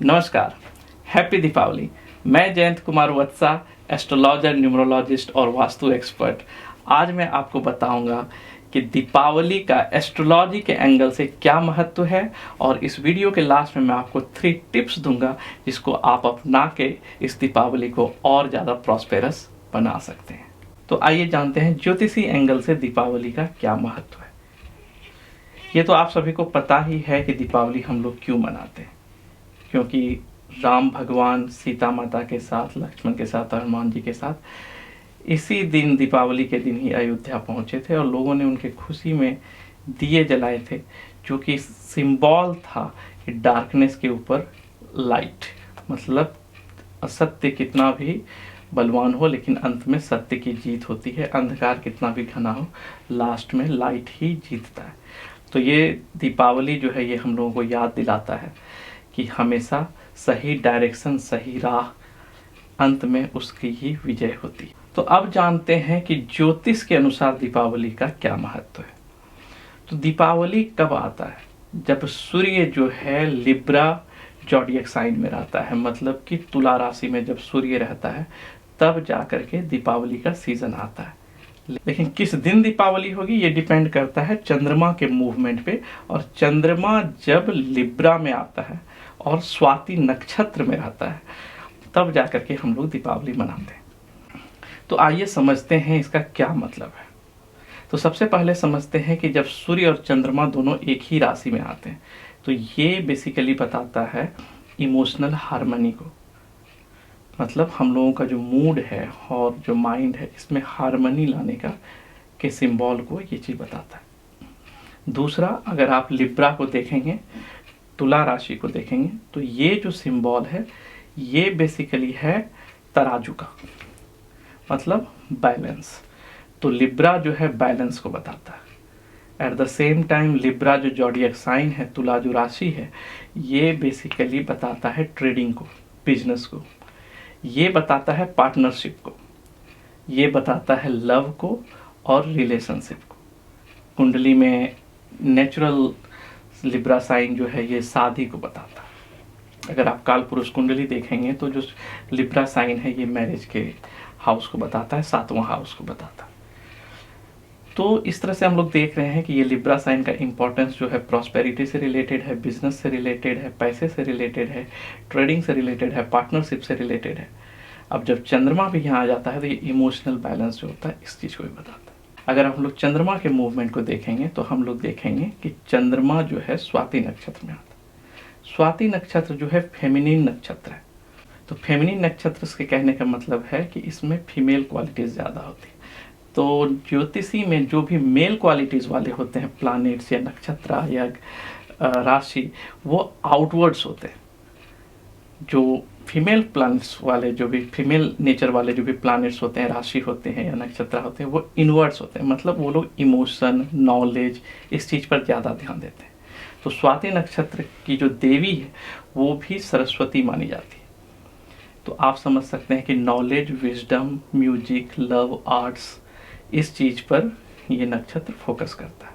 नमस्कार, हैप्पी दीपावली। मैं Jayant Kumar वत्सा, astrologer, numerologist और वास्तु एक्सपर्ट। आज मैं आपको बताऊंगा कि दीपावली का एस्ट्रोलॉजी के एंगल से क्या महत्व है, और इस वीडियो के लास्ट में मैं आपको 3 टिप्स दूंगा जिसको आप अपना के इस दीपावली को और ज़्यादा प्रॉस्पेरस बना सकते हैं। तो आइए जानते हैं ज्योतिषी एंगल से दीपावली का क्या महत्व है। ये तो आप सभी को पता ही है कि दीपावली हम लोग क्यों मनाते हैं, क्योंकि राम भगवान सीता माता के साथ, लक्ष्मण के साथ, हनुमान जी के साथ इसी दिन, दीपावली के दिन ही अयोध्या पहुंचे थे और लोगों ने उनके खुशी में दिए जलाए थे, जो कि सिंबल था कि डार्कनेस के ऊपर लाइट। मतलब असत्य कितना भी बलवान हो, लेकिन अंत में सत्य की जीत होती है। अंधकार कितना भी घना हो, लास्ट में लाइट ही जीतता है। तो ये दीपावली जो है, ये हम लोगों को याद दिलाता है कि हमेशा सही डायरेक्शन, सही राह, अंत में उसकी ही विजय होती है। तो अब जानते हैं कि ज्योतिष के अनुसार दीपावली का क्या महत्व है। तो दीपावली कब आता है? जब सूर्य जो है लिब्रा ज़ोडिएक साइन में रहता है, मतलब कि तुला राशि में जब सूर्य रहता है, तब जाकर के दीपावली का सीजन आता है। लेकिन किस दिन दीपावली होगी ये डिपेंड करता है चंद्रमा के मूवमेंट पे, और चंद्रमा जब लिब्रा में आता है और स्वाति नक्षत्र में रहता है, तब जाकर के हम लोग दीपावली मनाते हैं। तो आइए समझते हैं इसका क्या मतलब है। तो सबसे पहले समझते हैं कि जब सूर्य और चंद्रमा दोनों एक ही राशि में आते हैं, तो ये बेसिकली बताता है इमोशनल हार्मनी को। मतलब हम लोगों का जो मूड है और जो माइंड है, इसमें हार्मनी लाने का के सिंबल को ये चीज़ बताता है। दूसरा, अगर आप लिब्रा को देखेंगे, तुला राशि को देखेंगे, तो ये जो सिंबल है ये बेसिकली है तराजू का, मतलब बैलेंस। तो लिब्रा जो है बैलेंस को बताता है। At the same time Libra जो ज़ोडिएक साइन है, तुला जो राशि है, ये बेसिकली बताता है ट्रेडिंग को, बिजनेस को। ये बताता है पार्टनरशिप को, ये बताता है लव को और रिलेशनशिप को। कुंडली में नेचुरल लिब्रा साइन जो है ये शादी को बताता है। अगर आप काल पुरुष कुंडली देखेंगे तो जो लिब्रा साइन है ये मैरिज के हाउस को बताता है, 7वां हाउस को बताता है। तो इस तरह से हम लोग देख रहे हैं कि ये लिब्रा साइन का इंपॉर्टेंस जो है प्रॉस्पेरिटी से रिलेटेड है, बिजनेस से रिलेटेड है, पैसे से रिलेटेड है, ट्रेडिंग से रिलेटेड है, पार्टनरशिप से रिलेटेड है। अब जब चंद्रमा भी यहाँ आ जाता है तो ये इमोशनल बैलेंस जो होता है इस चीज़ को भी बताता है। अगर हम लोग चंद्रमा के मूवमेंट को देखेंगे तो हम लोग देखेंगे कि चंद्रमा जो है स्वाति नक्षत्र में आता है। स्वाति नक्षत्र जो है फेमिनिन नक्षत्र है। तो फेमिनिन नक्षत्र के कहने का मतलब है कि इसमें फीमेल क्वालिटीज़ ज़्यादा होती है। तो ज्योतिषी में जो भी मेल क्वालिटीज़ वाले होते हैं, प्लैनेट्स या नक्षत्र या राशि, वो आउटवर्ड्स होते हैं। जो फीमेल प्लैनेट्स वाले, जो भी फीमेल नेचर वाले जो भी प्लैनेट्स होते हैं, राशि होते हैं या नक्षत्र होते हैं, वो इनवर्ड्स होते हैं। मतलब वो लोग इमोशन, नॉलेज, इस चीज़ पर ज़्यादा ध्यान देते हैं। तो स्वाति नक्षत्र की जो देवी है वो भी सरस्वती मानी जाती है। तो आप समझ सकते हैं कि knowledge, wisdom, music, love, arts, इस चीज़ पर ये नक्षत्र फोकस करता है।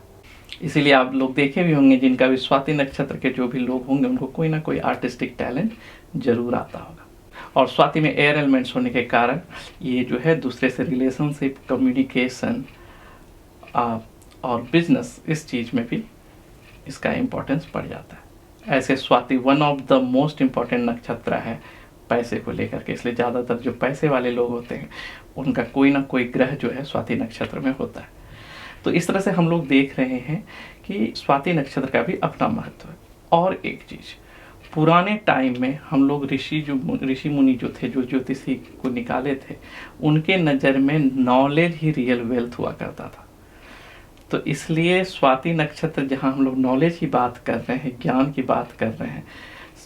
इसीलिए आप लोग देखे भी होंगे, जिनका भी स्वाति नक्षत्र के जो भी लोग होंगे उनको कोई ना कोई आर्टिस्टिक टैलेंट जरूर आता होगा। और स्वाति में एयर एलिमेंट्स होने के कारण ये जो है दूसरे से रिलेशनशिप, कम्युनिकेशन और बिजनेस, इस चीज़ में भी इसका इम्पोर्टेंस बढ़ जाता है। ऐसे Swati one of the most important नक्षत्र है पैसे को लेकर के, इसलिए ज़्यादातर जो पैसे वाले लोग होते हैं उनका कोई ना कोई ग्रह जो है स्वाति नक्षत्र में होता है। तो इस तरह से हम लोग देख रहे हैं कि स्वाति नक्षत्र का भी अपना महत्व है। और एक चीज़, पुराने टाइम में हम लोग ऋषि मुनि जो थे, जो ज्योतिषी को निकाले थे, उनके नज़र में नॉलेज ही रियल वेल्थ हुआ करता था। तो इसलिए स्वाति नक्षत्र, जहाँ हम लोग नॉलेज की बात कर रहे हैं, ज्ञान की बात कर रहे हैं,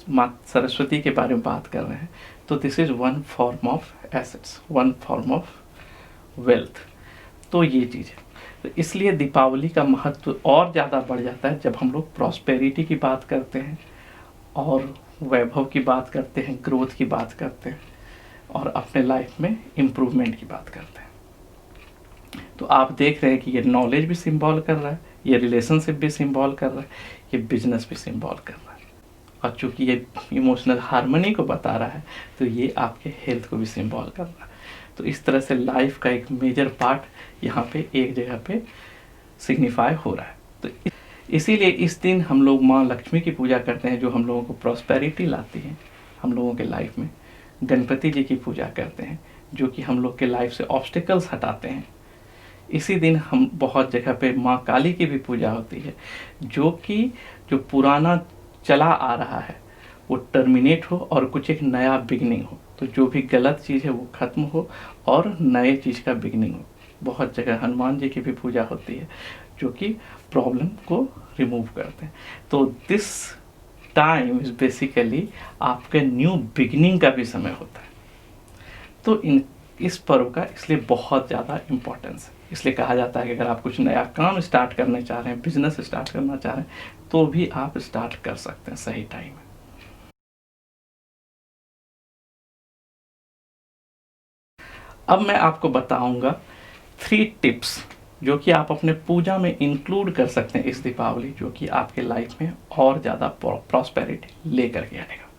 माँ सरस्वती के बारे में बात कर रहे हैं, तो this is one form of assets, one form of wealth. तो ये चीज़ है। तो इसलिए दीपावली का महत्व और ज़्यादा बढ़ जाता है जब हम लोग प्रॉस्पेरिटी की बात करते हैं और वैभव की बात करते हैं, ग्रोथ की बात करते हैं और अपने लाइफ में इम्प्रूवमेंट की बात करते हैं। तो आप देख रहे हैं कि ये नॉलेज भी सिंबल कर रहा है, ये रिलेशनशिप भी सिंबल कर रहा है, ये बिजनेस भी सिंबल कर रहा है। और चूंकि ये इमोशनल हार्मनी को बता रहा है तो ये आपके हेल्थ को भी सिंबल कर रहा है। तो इस तरह से लाइफ का एक मेजर पार्ट यहाँ पे एक जगह पे सिग्निफाई हो रहा है। तो इसीलिए इस दिन हम लोग माँ लक्ष्मी की पूजा करते हैं, जो हम लोगों को प्रॉस्पेरिटी लाती है हम लोगों के लाइफ में। गणपति जी की पूजा करते हैं जो कि हम लोग के लाइफ से ऑब्स्टिकल्स हटाते हैं। इसी दिन हम बहुत जगह पे माँ काली की भी पूजा होती है, जो कि जो पुराना चला आ रहा है वो टर्मिनेट हो और कुछ एक नया बिगनिंग हो। तो जो भी गलत चीज़ है वो ख़त्म हो और नए चीज़ का बिगनिंग हो। बहुत जगह हनुमान जी की भी पूजा होती है जो कि प्रॉब्लम को रिमूव करते हैं। तो दिस टाइम इज़ बेसिकली आपके न्यू बिगनिंग का भी समय होता है। तो इस पर्व का इसलिए बहुत ज़्यादा इम्पोर्टेंस है। इसलिए कहा जाता है कि अगर आप कुछ नया काम स्टार्ट करना चाह रहे हैं, बिजनेस स्टार्ट करना चाह रहे हैं, तो भी आप स्टार्ट कर सकते हैं सही टाइम में। अब मैं आपको बताऊंगा 3 टिप्स जो कि आप अपने पूजा में इंक्लूड कर सकते हैं इस दीपावली, जो कि आपके लाइफ में और ज़्यादा प्रॉस्पेरिटी लेकर के आएगा।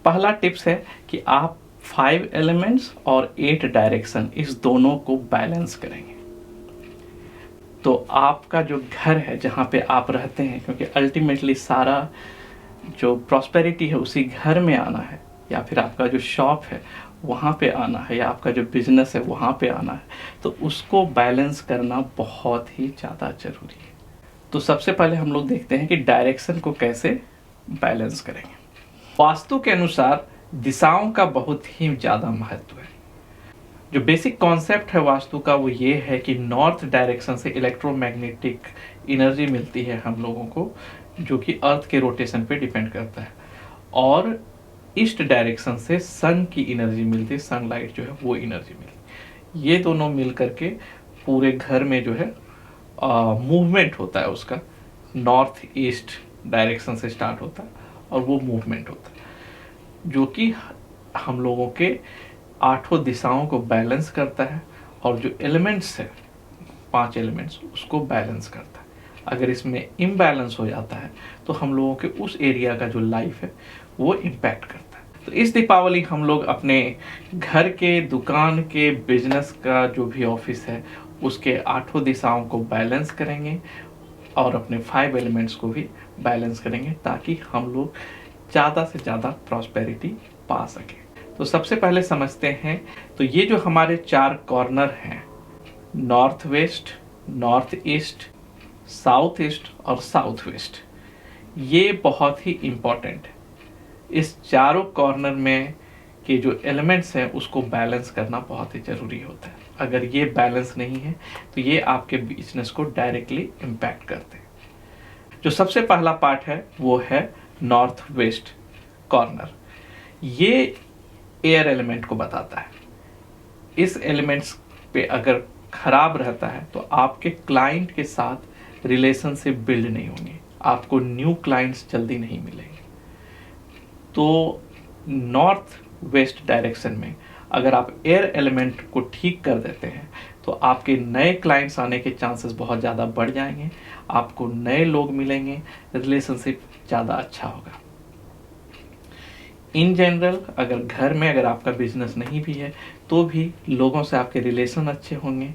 पहला टिप्स है कि आप 5 एलिमेंट्स और 8 डायरेक्शन इस दोनों को बैलेंस करेंगे। तो आपका जो घर है जहाँ पे आप रहते हैं, क्योंकि अल्टीमेटली सारा जो प्रॉस्पेरिटी है उसी घर में आना है, या फिर आपका जो शॉप है वहाँ पे आना है, या आपका जो बिजनेस है वहाँ पे आना है, तो उसको बैलेंस करना बहुत ही ज़्यादा ज़रूरी है। तो सबसे पहले हम लोग देखते हैं कि डायरेक्शन को कैसे बैलेंस करेंगे। वास्तु के अनुसार दिशाओं का बहुत ही ज़्यादा महत्व है। जो बेसिक कॉन्सेप्ट है वास्तु का वो ये है कि नॉर्थ डायरेक्शन से इलेक्ट्रोमैग्नेटिक एनर्जी मिलती है हम लोगों को, जो कि अर्थ के रोटेशन पे डिपेंड करता है, और ईस्ट डायरेक्शन से सन की एनर्जी मिलती है, सनलाइट जो है वो एनर्जी मिलती है। ये दोनों मिल करके पूरे घर में जो है मूवमेंट होता है उसका, नॉर्थ ईस्ट डायरेक्शन से स्टार्ट होता है और वो मूवमेंट होता है, जो कि हम लोगों के 8 दिशाओं को बैलेंस करता है, और जो एलिमेंट्स है 5 एलिमेंट्स उसको बैलेंस करता है। अगर इसमें इम्बैलेंस हो जाता है तो हम लोगों के उस एरिया का जो लाइफ है वो इम्पैक्ट करता है। तो इस दीपावली हम लोग अपने घर के, दुकान के, बिजनेस का जो भी ऑफिस है उसके 8 दिशाओं को बैलेंस करेंगे और अपने 5 एलिमेंट्स को भी बैलेंस करेंगे, ताकि हम लोग ज़्यादा से ज़्यादा प्रॉस्पेरिटी पा सकें। तो सबसे पहले समझते हैं, तो ये जो हमारे 4 कॉर्नर हैं, north west, north east, south east और साउथ वेस्ट, ये बहुत ही इम्पॉर्टेंट है। इस चारों कॉर्नर में के जो एलिमेंट्स हैं उसको बैलेंस करना बहुत ही ज़रूरी होता है। अगर ये बैलेंस नहीं है तो ये आपके बिजनेस को डायरेक्टली इम्पैक्ट करते हैं। जो सबसे पहला पार्ट है वो है नॉर्थ वेस्ट कॉर्नर। ये एयर एलिमेंट को बताता है। इस एलिमेंट्स पे अगर खराब रहता है तो आपके क्लाइंट के साथ रिलेशनशिप बिल्ड नहीं होंगे, आपको न्यू क्लाइंट्स जल्दी नहीं मिलेंगे। तो नॉर्थ वेस्ट डायरेक्शन में अगर आप एयर एलिमेंट को ठीक कर देते हैं तो आपके नए क्लाइंट्स आने के चांसेस बहुत ज़्यादा बढ़ जाएंगे, आपको नए लोग मिलेंगे, रिलेशनशिप ज़्यादा अच्छा होगा। इन जनरल अगर घर में अगर आपका बिजनेस नहीं भी है तो भी लोगों से आपके रिलेशन अच्छे होंगे,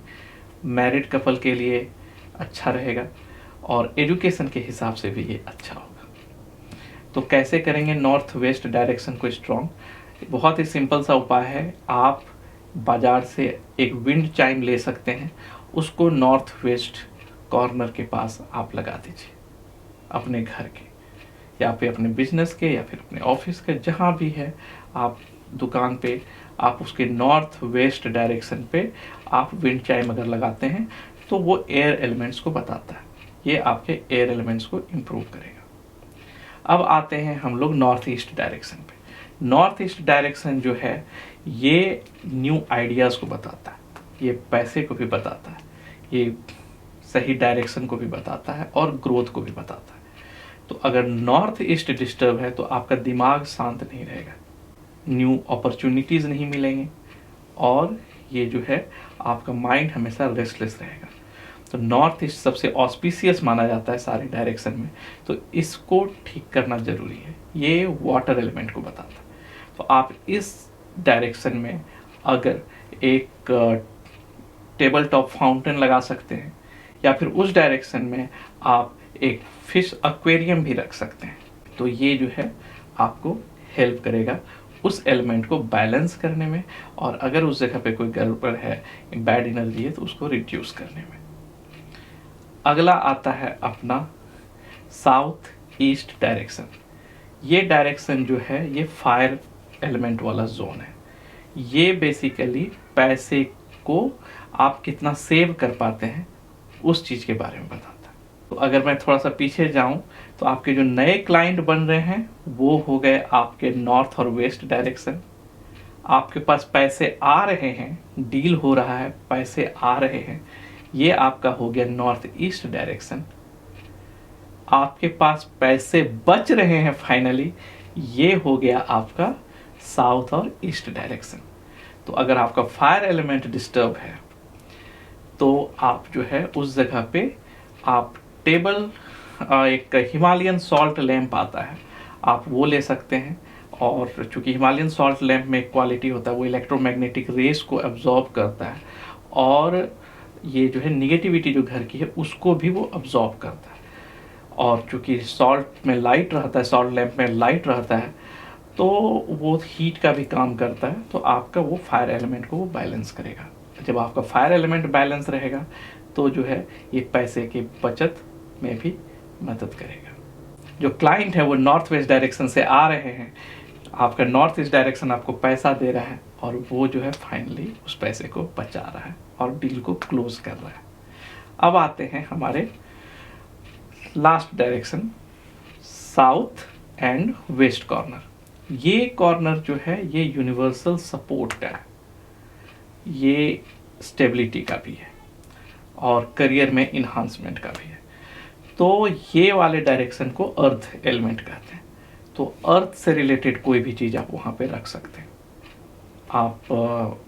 मैरिड कपल के लिए अच्छा रहेगा, और एजुकेशन के हिसाब से भी ये अच्छा होगा। तो कैसे करेंगे नॉर्थ वेस्ट डायरेक्शन को स्ट्रॉन्ग? बहुत ही सिंपल सा उपाय है। आप बाजार से एक विंड चाइम ले सकते हैं, उसको नॉर्थ वेस्ट कॉर्नर के पास आप लगा दीजिए, अपने घर के या फिर अपने बिजनेस के या फिर अपने ऑफिस के, जहाँ भी है आप दुकान पे, आप उसके नॉर्थ वेस्ट डायरेक्शन पे आप विंड चाइम अगर लगाते हैं तो वो एयर एलिमेंट्स को बताता है, ये आपके एयर एलिमेंट्स को इम्प्रूव करेगा। अब आते हैं हम लोग नॉर्थ ईस्ट डायरेक्शन पे। नॉर्थ ईस्ट डायरेक्शन जो है ये न्यू आइडियाज़ को बताता है, ये पैसे को भी बताता है, ये सही डायरेक्शन को भी बताता है और ग्रोथ को भी बताता है। तो अगर नॉर्थ ईस्ट डिस्टर्ब है तो आपका दिमाग शांत नहीं रहेगा, न्यू अपॉर्चुनिटीज़ नहीं मिलेंगे, और ये जो है आपका माइंड हमेशा रेस्टलेस रहेगा। तो नॉर्थ ईस्ट सबसे ऑस्पिशियस माना जाता है सारे डायरेक्शन में, तो इसको ठीक करना जरूरी है। ये वाटर एलिमेंट को बताता है। तो आप इस डायरेक्शन में अगर एक टेबल टॉप फाउंटेन लगा सकते हैं, या फिर उस डायरेक्शन में आप एक फिश एक्वेरियम भी रख सकते हैं, तो ये जो है आपको हेल्प करेगा उस एलिमेंट को बैलेंस करने में, और अगर उस जगह पे कोई गड़बड़ है, बैड एनर्जी है, तो उसको रिड्यूस करने में। अगला आता है अपना साउथ ईस्ट डायरेक्शन। ये डायरेक्शन जो है ये फायर एलिमेंट वाला जोन है। ये बेसिकली पैसे को आप कितना सेव कर पाते हैं उस चीज़ के बारे में बताता है। तो अगर मैं थोड़ा सा पीछे जाऊं, तो आपके जो नए क्लाइंट बन रहे हैं वो हो गए आपके नॉर्थ और वेस्ट डायरेक्शन। आपके पास पैसे आ रहे हैं, डील हो रहा है, पैसे आ रहे हैं, ये आपका हो गया नॉर्थ ईस्ट डायरेक्शन। आपके पास पैसे बच रहे हैं फाइनली, ये हो गया आपका साउथ और ईस्ट डायरेक्शन। तो अगर आपका फायर एलिमेंट डिस्टर्ब है तो आप जो है उस जगह पे आप टेबल एक हिमालयन सॉल्ट लैंप आता है, आप वो ले सकते हैं। और चूंकि हिमालयन सॉल्ट लैंप में एक क्वालिटी होता है, वो इलेक्ट्रोमैग्नेटिक रेस को एब्जॉर्ब करता है, और ये जो है निगेटिविटी जो घर की है उसको भी वो एब्जॉर्ब करता है। और चूंकि सॉल्ट में लाइट रहता है, सॉल्ट लैंप में लाइट रहता है, तो वो हीट का भी काम करता है, तो आपका वो फायर एलिमेंट को वो बैलेंस करेगा। जब आपका फायर एलिमेंट बैलेंस रहेगा तो जो है ये पैसे की बचत में भी मदद करेगा। जो क्लाइंट है वो नॉर्थ वेस्ट डायरेक्शन से आ रहे हैं, आपका नॉर्थ ईस्ट डायरेक्शन आपको पैसा दे रहा है, और वो जो है फाइनली उस पैसे को बचा रहा है और डील को क्लोज कर रहा है। अब आते हैं हमारे last direction, south and west corner. ये कॉर्नर जो है ये यूनिवर्सल सपोर्ट का है, ये स्टेबिलिटी का भी है और करियर में इन्हांसमेंट का भी है। तो ये वाले डायरेक्शन को अर्थ एलिमेंट कहते हैं। तो अर्थ से रिलेटेड कोई भी चीज़ आप वहाँ पे रख सकते हैं। आप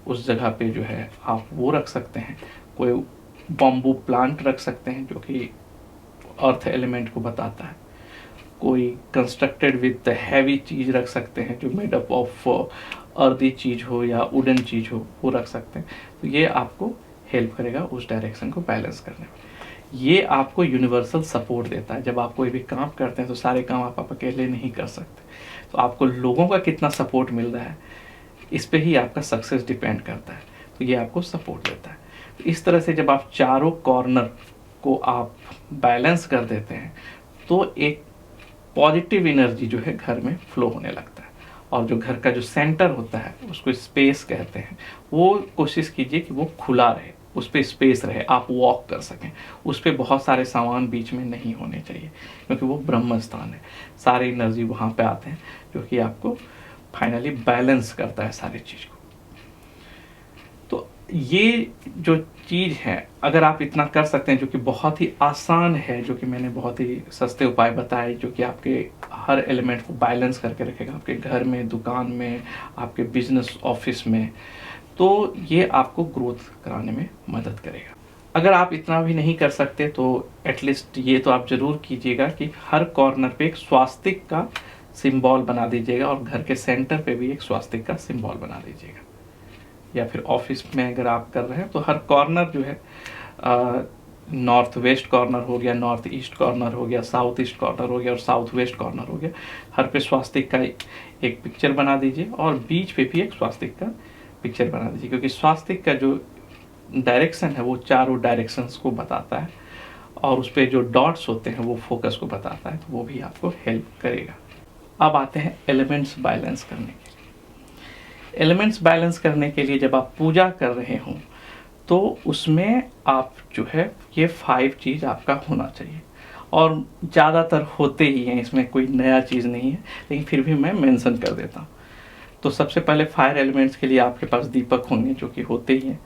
उस जगह पे जो है आप वो रख सकते हैं, कोई बम्बू प्लांट रख सकते हैं जो कि अर्थ एलिमेंट को बताता है। कोई कंस्ट्रक्टेड विथ हैवी चीज़ रख सकते हैं जो मेड अप ऑफ अर्दी चीज़ हो या वुडन चीज़ हो, वो रख सकते हैं। तो ये आपको हेल्प करेगा उस डायरेक्शन को बैलेंस करने में। ये आपको यूनिवर्सल सपोर्ट देता है। जब आप कोई भी काम करते हैं तो सारे काम आप अकेले नहीं कर सकते, तो आपको लोगों का कितना सपोर्ट मिल रहा है इस पे ही आपका सक्सेस डिपेंड करता है। तो ये आपको सपोर्ट देता है। तो इस तरह से जब आप चारों कॉर्नर को आप बैलेंस कर देते हैं तो एक पॉजिटिव एनर्जी जो है घर में फ्लो होने लगता है। और जो घर का जो सेंटर होता है उसको स्पेस कहते हैं, वो कोशिश कीजिए कि वो खुला रहे, उस पर स्पेस रहे, आप वॉक कर सकें। उस पर बहुत सारे सामान बीच में नहीं होने चाहिए, क्योंकि वो ब्रह्म स्थान है। सारी एनर्जी वहाँ पे आते हैं जो कि आपको फाइनली बैलेंस करता है सारी चीज़ को। तो ये जो चीज़ है अगर आप इतना कर सकते हैं, जो कि बहुत ही आसान है, जो कि मैंने बहुत ही सस्ते उपाय बताए, जो कि आपके हर एलिमेंट को बैलेंस करके रखेगा, आपके घर में, दुकान में, आपके बिजनेस ऑफिस में, तो ये आपको ग्रोथ कराने में मदद करेगा। अगर आप इतना भी नहीं कर सकते तो एटलीस्ट ये तो आप ज़रूर कीजिएगा कि हर कॉर्नर पे एक स्वास्तिक का सिंबल बना दीजिएगा, और घर के सेंटर पे भी एक स्वास्तिक का सिंबल बना दीजिएगा। या फिर ऑफिस में अगर आप कर रहे हैं तो हर कॉर्नर जो है, नॉर्थ वेस्ट कॉर्नर हो गया, नॉर्थ ईस्ट कॉर्नर हो गया, साउथ ईस्ट कॉर्नर हो गया और साउथ वेस्ट कॉर्नर हो गया, हर पे स्वास्तिक का एक पिक्चर बना दीजिए, और बीच पे भी एक स्वास्तिक का पिक्चर बना दीजिए। क्योंकि स्वास्तिक का जो डायरेक्शन है वो चारों डायरेक्शंस को बताता है, और उस पर जो डॉट्स होते हैं वो फोकस को बताता है, तो वो भी आपको हेल्प करेगा। अब आते हैं एलिमेंट्स बैलेंस करने के लिए। एलिमेंट्स बैलेंस करने के लिए जब आप पूजा कर रहे हों तो उसमें आप जो है ये 5 चीज़ आपका होना चाहिए, और ज़्यादातर होते ही हैं, इसमें कोई नया चीज़ नहीं है, लेकिन फिर भी मैं मेंशन कर देता हूँ। तो सबसे पहले फायर एलिमेंट्स के लिए आपके पास दीपक होंगे जो कि होते ही हैं।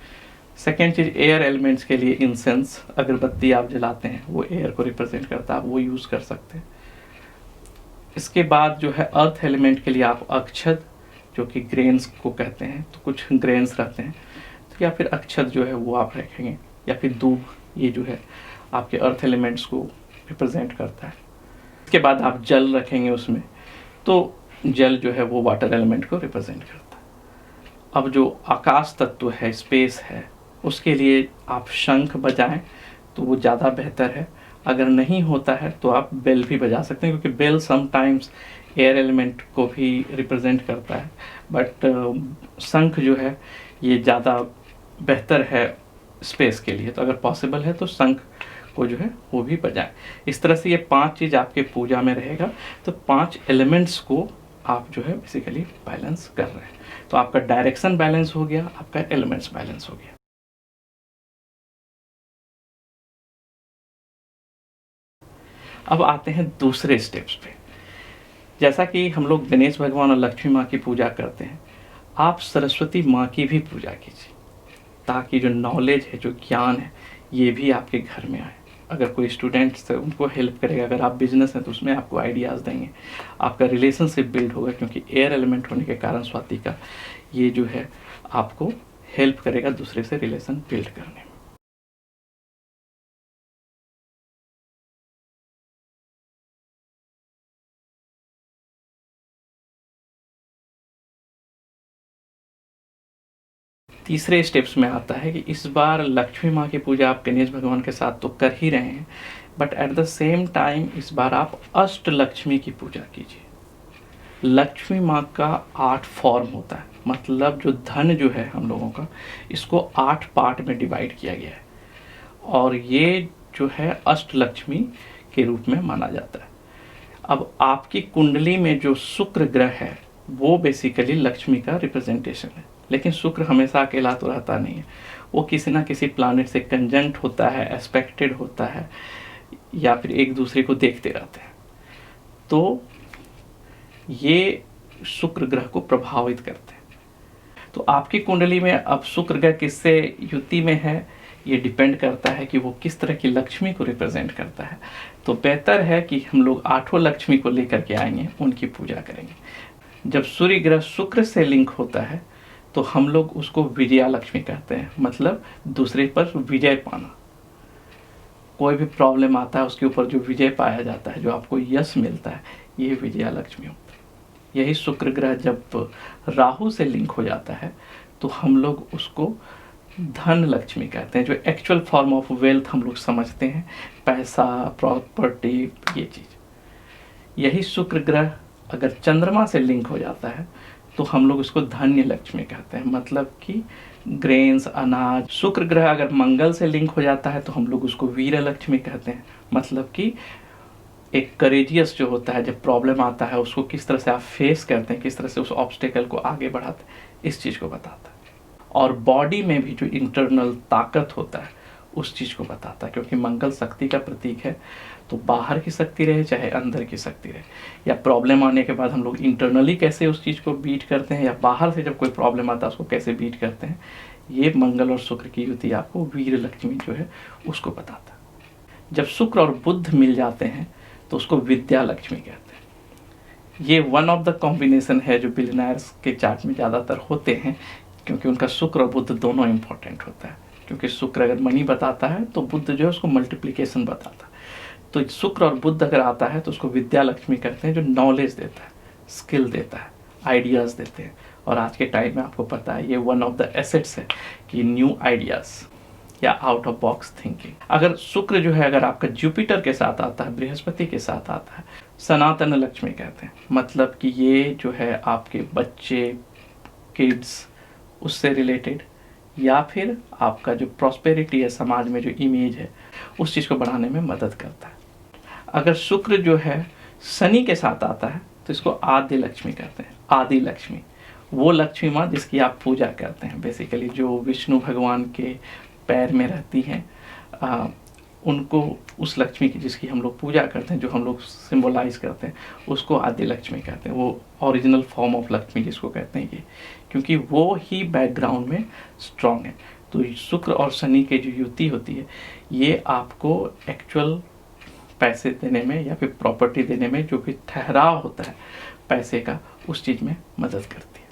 सेकेंड चीज़, एयर एलिमेंट्स के लिए इंसेंस, अगरबत्ती आप जलाते हैं वो एयर को रिप्रेजेंट करता है, आप वो यूज़ कर सकते हैं। इसके बाद जो है अर्थ एलिमेंट के लिए आप अक्षत, जो कि ग्रेन्स को कहते हैं, तो कुछ ग्रेन्स रहते हैं, तो या फिर अक्षत जो है वो आप रखेंगे, या फिर दूब ये जो है आपके अर्थ एलिमेंट्स को रिप्रेजेंट करता है। इसके बाद आप जल रखेंगे उसमें, तो जल जो है वो वाटर एलिमेंट को रिप्रेजेंट करता है। अब जो आकाश तत्व है, स्पेस है, उसके लिए आप शंख बजाएं तो वो ज़्यादा बेहतर है। अगर नहीं होता है तो आप बेल भी बजा सकते हैं, क्योंकि बेल समटाइम्स एयर एलिमेंट को भी रिप्रेजेंट करता है, बट शंख जो है ये ज़्यादा बेहतर है स्पेस के लिए। तो अगर पॉसिबल है तो शंख को जो है वो भी बजाएं। इस तरह से ये 5 चीज़ आपके पूजा में रहेगा। तो 5 एलिमेंट्स को आप जो है बेसिकली बैलेंस कर रहे हैं। तो आपका डायरेक्शन बैलेंस हो गया, आपका एलिमेंट्स बैलेंस हो गया। अब आते हैं दूसरे स्टेप्स पे। जैसा कि हम लोग गणेश भगवान और लक्ष्मी माँ की पूजा करते हैं, आप सरस्वती माँ की भी पूजा कीजिए, ताकि जो नॉलेज है, जो ज्ञान है, ये भी आपके घर में आए। अगर कोई स्टूडेंट्स है उनको हेल्प करेगा, अगर आप बिजनेस हैं तो उसमें आपको आइडियाज़ देंगे, आपका रिलेशनशिप बिल्ड होगा, क्योंकि एयर एलिमेंट होने के कारण स्वाति का ये जो है आपको हेल्प करेगा दूसरे से रिलेशन बिल्ड करने में। तीसरे स्टेप्स में आता है कि इस बार लक्ष्मी माँ की पूजा आप गणेश भगवान के साथ तो कर ही रहे हैं, but at the same time इस बार आप अष्ट लक्ष्मी की पूजा कीजिए। लक्ष्मी माँ का 8 फॉर्म होता है, मतलब जो धन जो है हम लोगों का, इसको 8 पार्ट में डिवाइड किया गया है, और ये जो है अष्ट लक्ष्मी के रूप में माना जाता है। अब आपकी कुंडली में जो शुक्र ग्रह है वो बेसिकली लक्ष्मी का रिप्रेजेंटेशन है, लेकिन शुक्र हमेशा अकेला तो रहता नहीं है, वो किसी ना किसी प्लानेट से कंजंक्ट होता है, एस्पेक्टेड होता है, या फिर एक दूसरे को देखते रहते हैं। तो ये शुक्र ग्रह को प्रभावित करते हैं। तो आपकी कुंडली में अब शुक्र ग्रह किससे युति में है, ये डिपेंड करता है कि वो किस तरह की लक्ष्मी को रिप्रेजेंट करता है। तो बेहतर है कि हम लोग 8 लक्ष्मी को लेकर के आएंगे, उनकी पूजा करेंगे। जब सूर्य ग्रह शुक्र से लिंक होता है तो हम लोग उसको विजया लक्ष्मी कहते हैं, मतलब दूसरे पर विजय पाना। कोई भी प्रॉब्लम आता है उसके ऊपर जो विजय पाया जाता है, जो आपको यश मिलता है, ये विजया लक्ष्मी होता है। यही शुक्र ग्रह जब राहु से लिंक हो जाता है तो हम लोग उसको धन लक्ष्मी कहते हैं, जो एक्चुअल फॉर्म ऑफ वेल्थ हम लोग समझते हैं, पैसा, प्रॉपर्टी, ये चीज। यही शुक्र ग्रह अगर चंद्रमा से लिंक हो जाता है तो हम लोग उसको धन्य लक्ष्मी कहते हैं, मतलब कि ग्रेन्स, अनाज। शुक्र ग्रह अगर मंगल से लिंक हो जाता है तो हम लोग उसको वीर लक्ष्मी कहते हैं, मतलब कि एक करेजियस जो होता है, जब प्रॉब्लम आता है उसको किस तरह से आप फेस करते हैं, किस तरह से उस ऑब्स्टेकल को आगे बढ़ाते हैं, इस चीज़ को बताता है। और बॉडी में भी जो इंटरनल ताकत होता है उस चीज़ को बताता है, क्योंकि मंगल शक्ति का प्रतीक है। तो बाहर की शक्ति रहे चाहे अंदर की शक्ति रहे, या प्रॉब्लम आने के बाद हम लोग इंटरनली कैसे उस चीज़ को बीट करते हैं, या बाहर से जब कोई प्रॉब्लम आता है उसको कैसे बीट करते हैं, ये मंगल और शुक्र की युति आपको वीर लक्ष्मी जो है उसको बताता है। जब शुक्र और बुध मिल जाते हैं तो उसको विद्या लक्ष्मी कहते हैं। ये वन ऑफ द कॉम्बिनेशन है जो बिलियनर्स के चार्ट में ज़्यादातर होते हैं, क्योंकि उनका शुक्र और बुध दोनों इंपॉर्टेंट होता है। क्योंकि शुक्र अगर मनी बताता है तो बुध जो है उसको मल्टीप्लिकेशन बताता है। तो शुक्र और बुध अगर आता है तो उसको विद्या लक्ष्मी कहते हैं, जो नॉलेज देता है, स्किल देता है, आइडियाज़ देते हैं। और आज के टाइम में आपको पता है ये वन ऑफ द एसेट्स है कि न्यू आइडियाज़ या आउट ऑफ बॉक्स थिंकिंग। अगर शुक्र जो है अगर आपका जुपिटर के साथ आता है, बृहस्पति के साथ आता है, सनातन लक्ष्मी कहते हैं, मतलब कि ये जो है आपके बच्चे, किड्स, उससे रिलेटेड, या फिर आपका जो प्रॉस्पेरिटी है, समाज में जो इमेज है, उस चीज़ को बढ़ाने में मदद करता है। अगर शुक्र जो है शनि के साथ आता है तो इसको आदि लक्ष्मी कहते हैं। आदि लक्ष्मी वो लक्ष्मी माँ जिसकी आप पूजा करते हैं, बेसिकली जो विष्णु भगवान के पैर में रहती हैं, उनको उस लक्ष्मी की जिसकी हम लोग पूजा करते हैं, जो हम लोग सिंबलाइज करते हैं, उसको आदि लक्ष्मी कहते हैं। वो ओरिजिनल फॉर्म ऑफ लक्ष्मी जिसको कहते हैं ये, क्योंकि वो ही बैकग्राउंड में स्ट्रांग है। तो शुक्र और शनि की जो युति होती है ये आपको एक्चुअल पैसे देने में या फिर प्रॉपर्टी देने में, जो भी ठहराव होता है पैसे का, उस चीज़ में मदद करती है।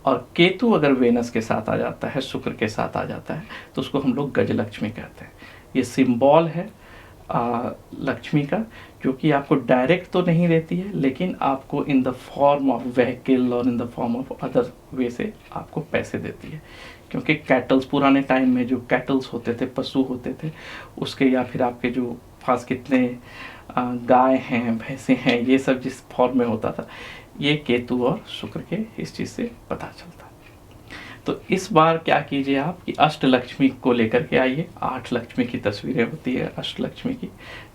और केतु अगर वेनस के साथ आ जाता है, शुक्र के साथ आ जाता है, तो उसको हम लोग गजलक्ष्मी कहते हैं। ये सिंबल है लक्ष्मी का, जो कि आपको डायरेक्ट तो नहीं देती है, लेकिन आपको in the form of vehicle और in the form of other way से आपको पैसे देती है। क्योंकि कैटल्स, पुराने टाइम में जो कैटल्स होते थे, पशु होते थे, उसके या फिर आपके जो पास कितने गाय हैं, भैंसे हैं, ये सब जिस फॉर्म में होता था, ये केतु और शुक्र के इस चीज़ से पता चलता। तो इस बार क्या कीजिए आप कि अष्टलक्ष्मी को लेकर के आइए। 8 लक्ष्मी की तस्वीरें होती है अष्टलक्ष्मी की।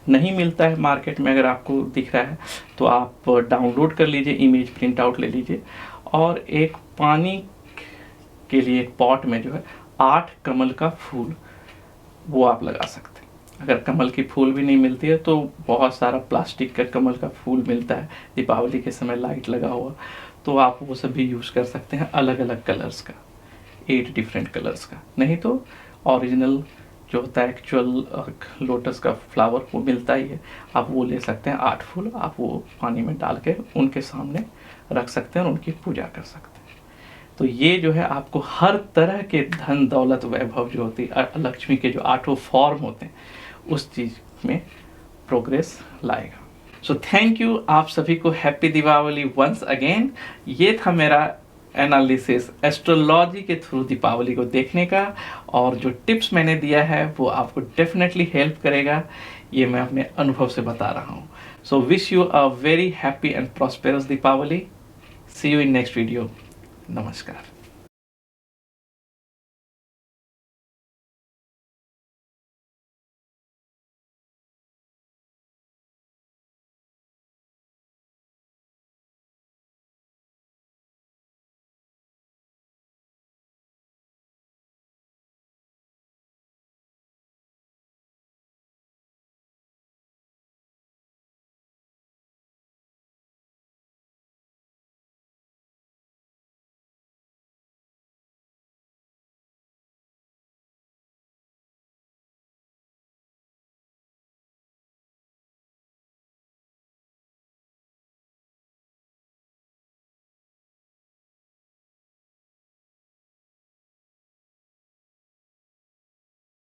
नहीं मिलता है मार्केट में, अगर आपको दिख रहा है तो आप डाउनलोड कर लीजिए, इमेज प्रिंट आउट ले लीजिए, और एक पानी के लिए एक पॉट में जो है 8 कमल का फूल वो आप लगा सकते हैं। अगर कमल की फूल भी नहीं मिलती है तो बहुत सारा प्लास्टिक का कमल का फूल मिलता है दीपावली के समय लाइट लगा हुआ, तो आप वो सब भी यूज़ कर सकते हैं, अलग अलग कलर्स का, 8 डिफरेंट कलर्स का। नहीं तो ओरिजिनल जो होता है एक्चुअल लोटस का फ्लावर वो मिलता ही है, आप वो ले सकते हैं। 8 फूल आप वो पानी में डाल के उनके सामने रख सकते हैं और उनकी पूजा कर सकते हैं। तो ये जो है आपको हर तरह के धन दौलत वैभव जो होती है, लक्ष्मी के जो 8 फॉर्म होते हैं, उस चीज़ में प्रोग्रेस लाएगा। सो थैंक यू, आप सभी को हैप्पी दीपावली वंस अगेन। ये था मेरा एनालिसिस एस्ट्रोलॉजी के थ्रू दीपावली को देखने का, और जो टिप्स मैंने दिया है वो आपको डेफिनेटली हेल्प करेगा, ये मैं अपने अनुभव से बता रहा हूँ। So wish you a very happy and prosperous Deepavali. See you in next video. नमस्कार।